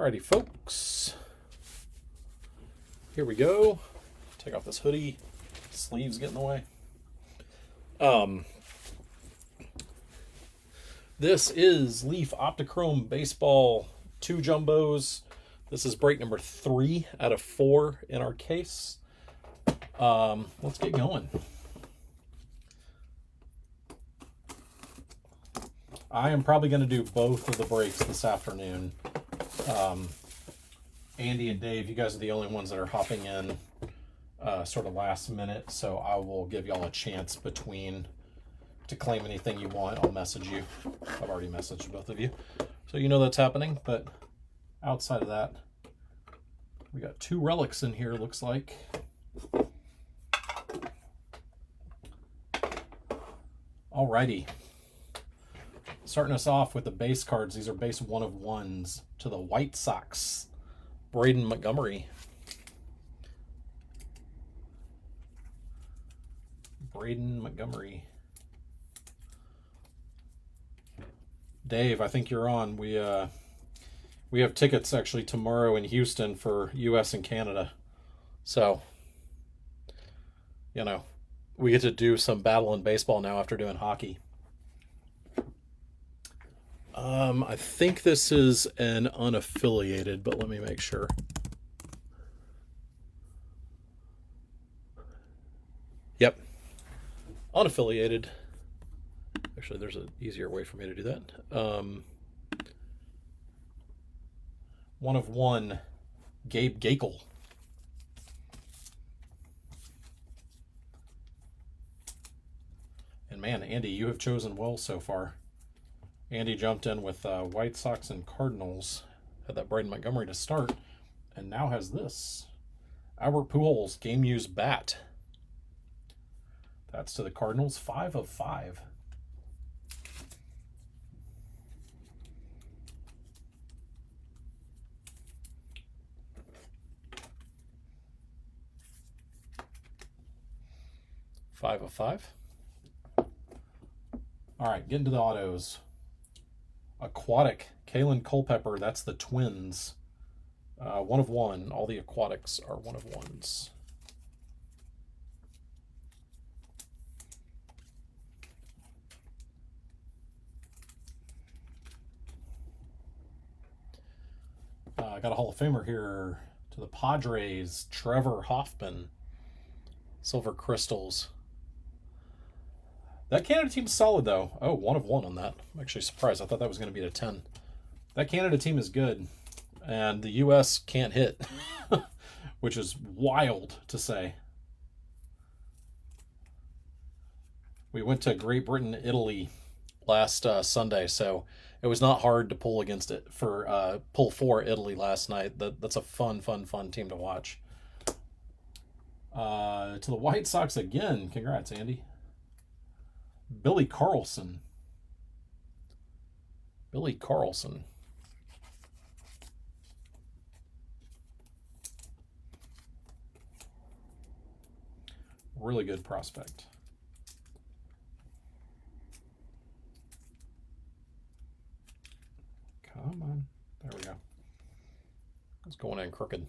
Alrighty, folks. Here we go. Take off this hoodie. Sleeves get in the way. This is Leaf Optichrome Baseball 2 Jumbos. This is break number 3 out of 4 in our case. Let's get going. I am probably going to do both of the breaks this afternoon. Andy and Dave, you guys are the only ones that are hopping in sort of last minute, so I will give y'all a chance between to claim anything you want. I'll message you. I've already messaged both of you, so you know that's happening. But outside of that, we got 2 relics in here, looks like. Alrighty. Starting us off with the base cards. These are base 1 of 1s to the White Sox. Braden Montgomery. Braden Montgomery. Dave, I think you're on. We have tickets actually tomorrow in Houston for US and Canada. So, you know, we get to do some battle in baseball now after doing hockey. I think this is an unaffiliated, but let me make sure. Yep. Unaffiliated. Actually, there's an easier way for me to do that. 1 of 1, Gabe Gakel. And man, Andy, you have chosen well so far. Andy jumped in with White Sox and Cardinals, had that Braden Montgomery to start, and now has this. Albert Pujols, game used bat. That's to the Cardinals, 5 of 5. Five of 5. All right, getting to the autos. Aquatic, Kalen Culpepper, that's the Twins. 1 of 1. All the aquatics are 1 of 1s. I got a Hall of Famer here to the Padres, Trevor Hoffman. Silver Crystals. That Canada team's solid, though. Oh, 1 of 1 on that. I'm actually surprised. I thought that was going to be a 10. That Canada team is good, and the U.S. can't hit, which is wild to say. We went to Great Britain, Italy last Sunday, so it was not hard to pull against it pull for Italy last night. That's a fun team to watch. To the White Sox again. Congrats, Andy. Billy Carlson. Billy Carlson. Really good prospect. Come on. There we go. It's going in crooked.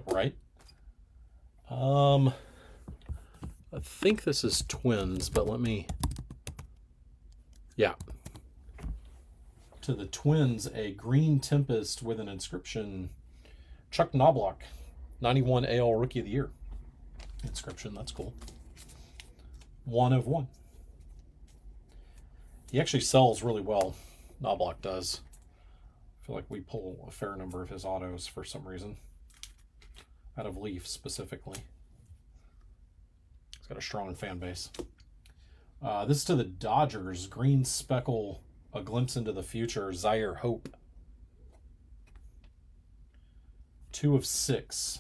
Right? I think this is Twins, but let me... Yeah. To the Twins, a Green Tempest with an inscription. Chuck Knobloch, 91 AL Rookie of the Year. Inscription, that's cool. 1 of 1. He actually sells really well. Knobloch does. I feel like we pull a fair number of his autos for some reason. Out of Leaf, specifically. He's got a strong fan base. This is to the Dodgers. Green Speckle, a glimpse into the future. Zaire Hope. 2 of 6.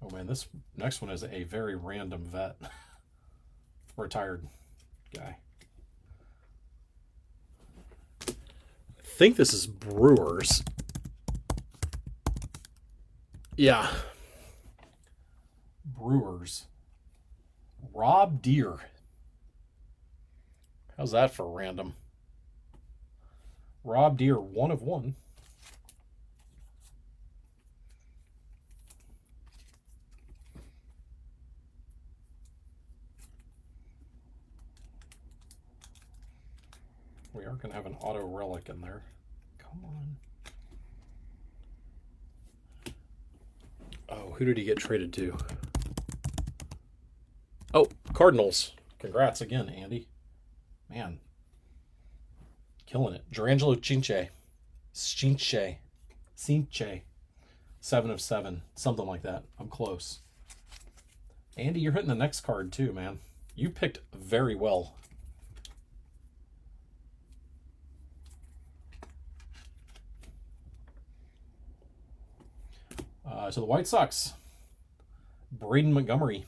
Oh man, this next one is a very random vet. Retired guy. I think this is Brewers. Yeah. Brewers. Rob Deere. How's that for random? Rob Deere, 1 of 1. We are going to have an auto relic in there. Come on. Oh, who did he get traded to? Oh, Cardinals. Congrats again, Andy. Man. Killing it. Durangelo Cinche. 7 of 7. Something like that. I'm close. Andy, you're hitting the next card too, man. You picked very well. To the White Sox. Braden Montgomery.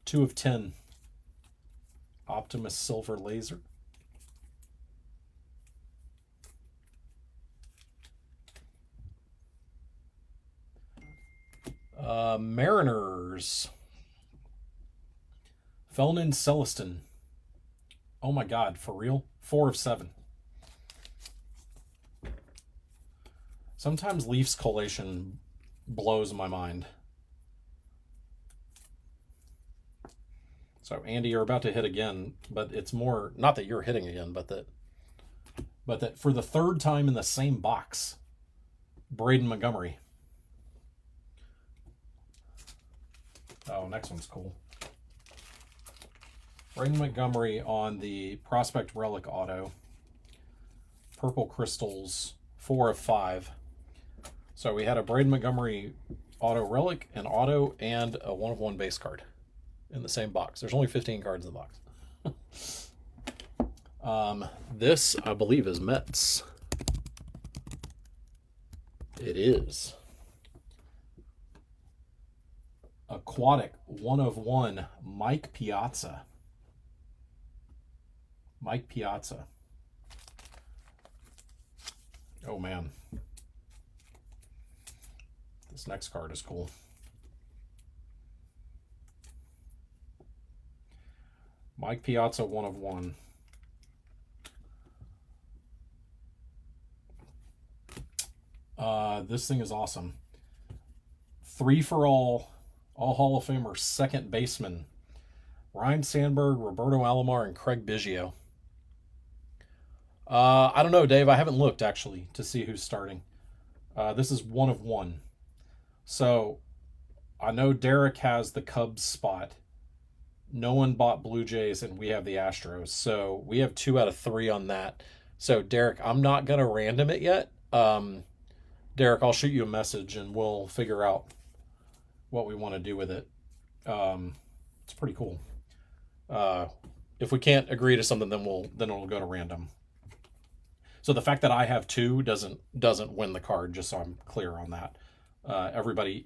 2 of 10. Optimus Silver Laser. Mariners. Felnin Celestin. Oh my God, for real? 4 of 7. Sometimes Leafs collation blows my mind. So Andy, you're about to hit again, but it's more not that you're hitting again, but that for the 3rd time in the same box, Braden Montgomery. Oh, next one's cool. Braden Montgomery on the Prospect Relic Auto. Purple Crystals, 4 of 5. So we had a Braden Montgomery Auto Relic, an Auto, and a 1 of 1 base card in the same box. There's only 15 cards in the box. This, I believe, is Mets. It is. Aquatic, 1 of 1, Mike Piazza. Mike Piazza. Oh, man. This next card is cool. Mike Piazza, 1 of 1. This thing is awesome. 3 for all Hall of Famer second baseman. Ryan Sandberg, Roberto Alomar, and Craig Biggio. I don't know, Dave. I haven't looked, actually, to see who's starting. This is 1 of 1. So, I know Derek has the Cubs spot. No one bought Blue Jays, and we have the Astros. So, we have 2 out of 3 on that. So, Derek, I'm not going to random it yet. Derek, I'll shoot you a message, and we'll figure out what we want to do with it. It's pretty cool. If we can't agree to something, then it'll go to random. So the fact that I have 2 doesn't win the card, just so I'm clear on that.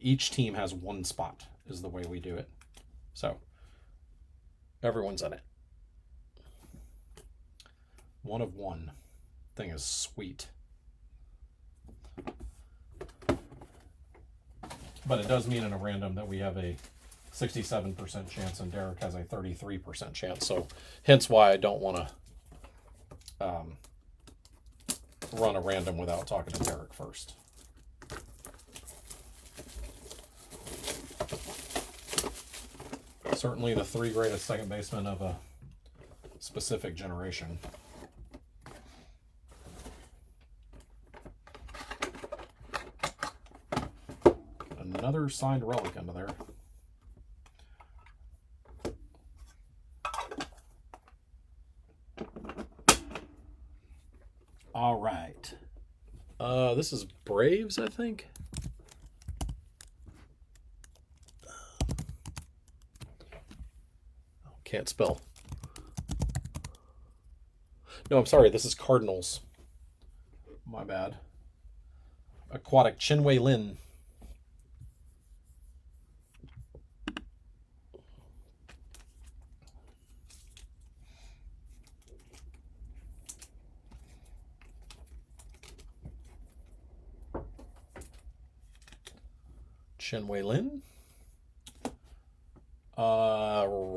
Each team has 1 spot is the way we do it. So everyone's in it. 1 of 1. Thing is sweet. But it does mean in a random that we have a 67% chance and Derek has a 33% chance. So hence why I don't want to run a random without talking to Derek first. Certainly the 3 greatest second basemen of a specific generation. Another signed relic under there. All right. This is Braves, I think. Can't spell. No, I'm sorry. This is Cardinals. My bad. Aquatic, Chin-Wei Lin. Chin-Wei Lin.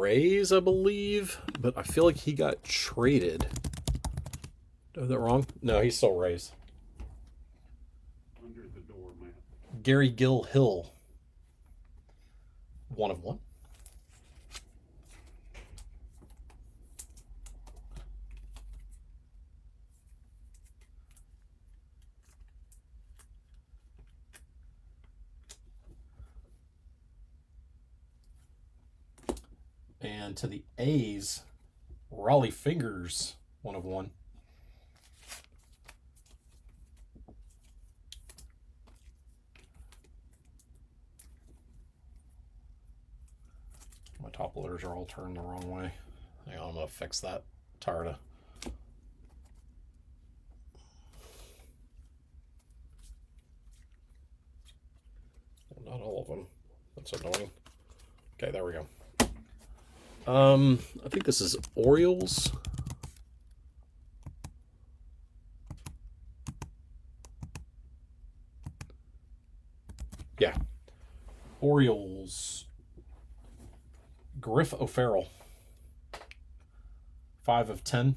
Rays, I believe, but I feel like he got traded. Is that wrong? No, he's still Rays. Under the door, Matt. Gary Gill Hill. 1 of 1. And to the A's, Raleigh Fingers, 1 of 1. My top loaders are all turned the wrong way. Hang on, I'm going to fix that. Tired of. Not all of them. That's annoying. Okay, there we go. I think this is Orioles. Yeah. Orioles. Griff O'Farrell. 5 of 10.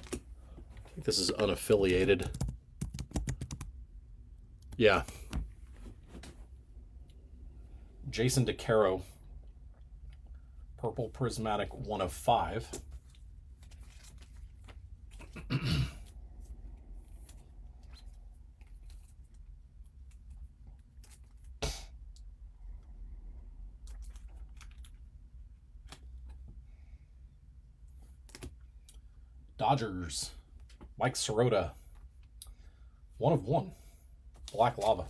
I think this is unaffiliated. Yeah. Jason DeCaro. Purple Prismatic, 1 of 5. Dodgers. Mike Sirota. 1 of 1. Black Lava.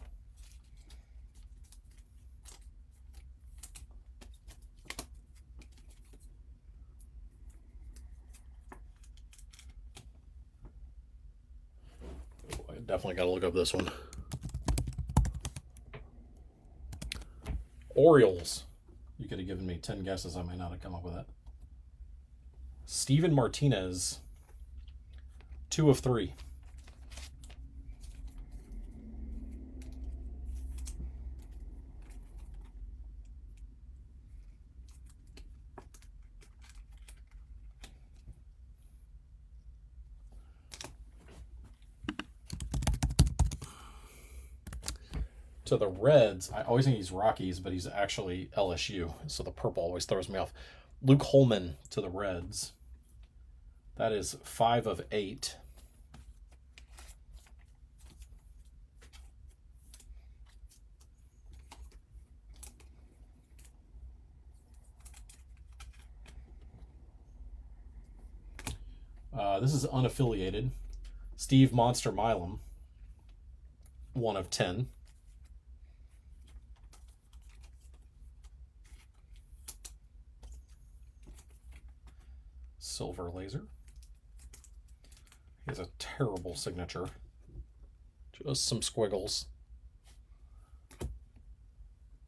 I definitely got to look up this one. Orioles. You could have given me 10 guesses. I might not have come up with that. Steven Martinez. 2 of 3. To the Reds, I always think he's Rockies, but he's actually LSU, so the purple always throws me off. Luke Holman to the Reds. That is 5 of 8. This is unaffiliated. Steve Monster Milam. 1 of 10. Silver Laser. He has a terrible signature. Just some squiggles.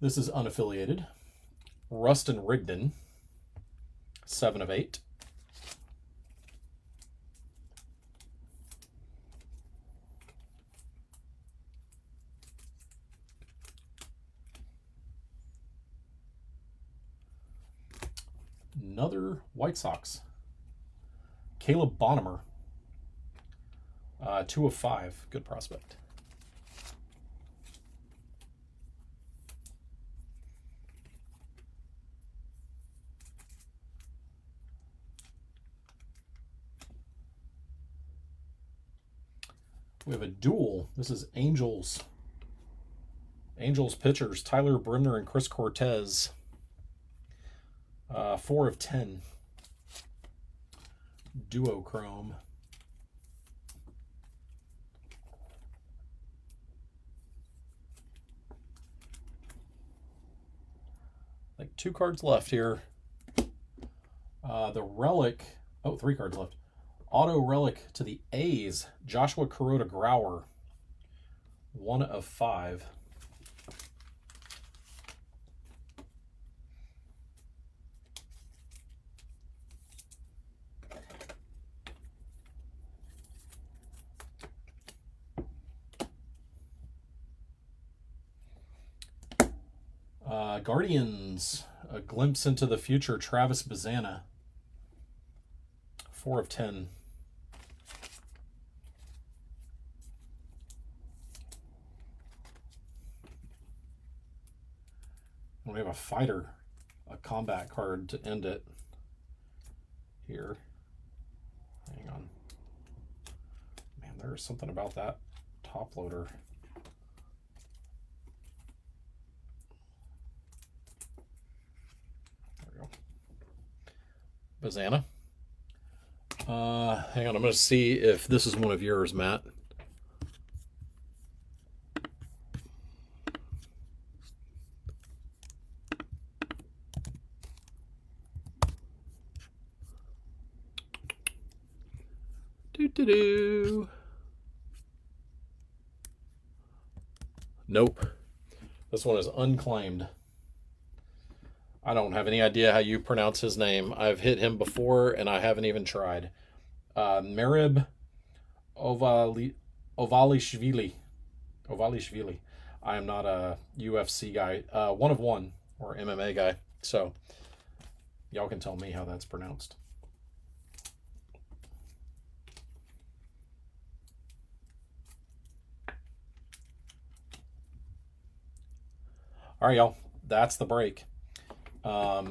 This is unaffiliated. Rustin Rigdon. 7 of 8. Another White Sox. Caleb Bonham. 2 of 5. Good prospect. We have a duel. This is Angels. Angels pitchers, Tyler Brimner and Chris Cortez. 4 of 10. Duochrome. Like 2 cards left here. The relic. Oh, 3 cards left. Auto relic to the A's. Joshua Kuroda Grauer. 1 of 5. Guardians, a glimpse into the future, Travis Bazana. 4 of 10. We have a fighter, a combat card to end it here. Hang on. Man, there's something about that top loader. There we go. Bazana. Hang on, I'm going to see if this is one of yours, Matt. Nope. This one is unclaimed. I don't have any idea how you pronounce his name. I've hit him before, and I haven't even tried. Merib Ovalishvili. I am not a UFC guy. 1 of 1, or MMA guy. So, y'all can tell me how that's pronounced. All right, y'all. That's the break. I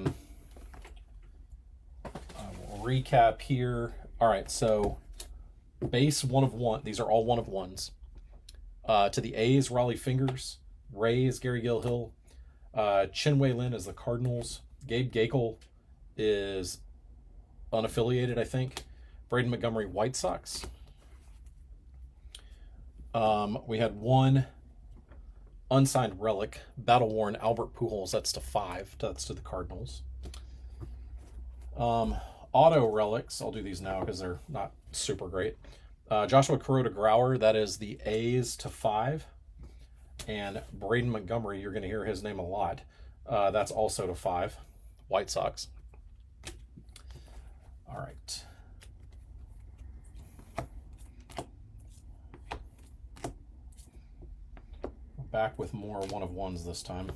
will recap here. All right, so base 1 of 1. These are all 1 of 1s. To the A's, Raleigh Fingers. Rays, Gary Gilhill. Chinwei Lin is the Cardinals. Gabe Gakel is unaffiliated, I think. Braden Montgomery, White Sox. We had 1 unsigned relic, battle-worn Albert Pujols. That's to 5. That's to the Cardinals. Auto relics. I'll do these now because they're not super great. Joshua Kuroda Grauer. That is the A's to 5. And Braden Montgomery. You're going to hear his name a lot. That's also to 5. White Sox. All right. Back with more 1 of 1s this time.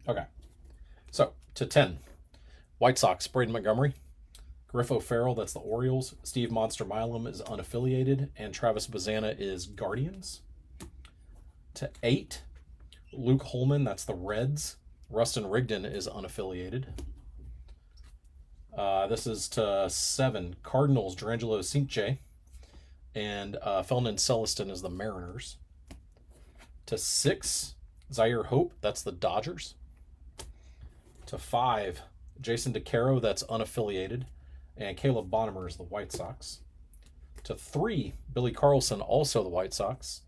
Okay. So, to 10. White Sox, Braden Montgomery. Griff O'Farrell, that's the Orioles. Steve Monster Milam is unaffiliated. And Travis Bazana is Guardians. To 8. Luke Holman, that's the Reds. Rustin Rigdon is unaffiliated. This is to 7. Cardinals, Durangelo Cinche. And Felnin Celestin is the Mariners. To 6, Zaire Hope, that's the Dodgers. To 5, Jason DeCaro, that's unaffiliated. And Caleb Bonnemer is the White Sox. To 3, Billy Carlson, also the White Sox.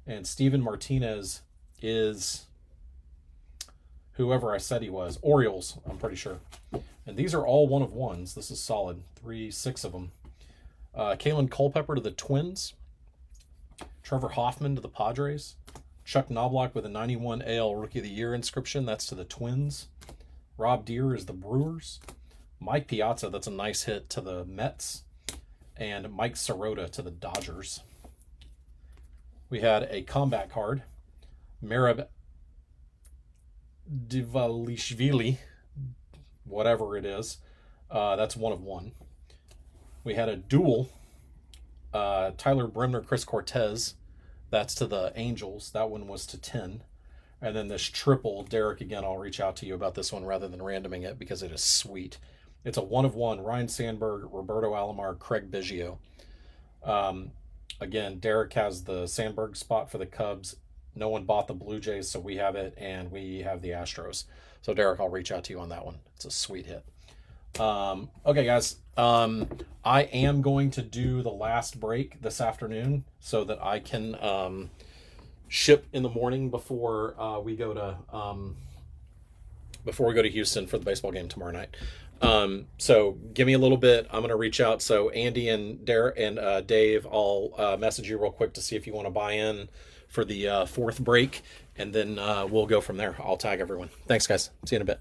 And Steven Martinez is whoever I said he was. Orioles, I'm pretty sure. And these are all 1 of 1s. This is solid. 6 of them. Kalen Culpepper to the Twins. Trevor Hoffman to the Padres. Chuck Knobloch with a 91 AL Rookie of the Year inscription. That's to the Twins. Rob Deere is the Brewers. Mike Piazza, that's a nice hit, to the Mets. And Mike Sirota to the Dodgers. We had a combat card. Merab Divalishvili, whatever it is. That's 1 of 1. We had a duel. Tyler Bremner, Chris Cortez. That's to the Angels. That one was to 10. And then this triple, Derek, again, I'll reach out to you about this one rather than randoming it because it is sweet. It's a 1 of 1. Ryan Sandberg, Roberto Alomar, Craig Biggio. Again, Derek has the Sandberg spot for the Cubs. No one bought the Blue Jays, so we have it, and we have the Astros. So, Derek, I'll reach out to you on that one. It's a sweet hit. Okay, guys. I am going to do the last break this afternoon so that I can ship in the morning before we go to Houston for the baseball game tomorrow night. So give me a little bit. I'm going to reach out. So Andy and Derek and Dave, I'll message you real quick to see if you want to buy in for the 4th break, and then we'll go from there. I'll tag everyone. Thanks, guys. See you in a bit.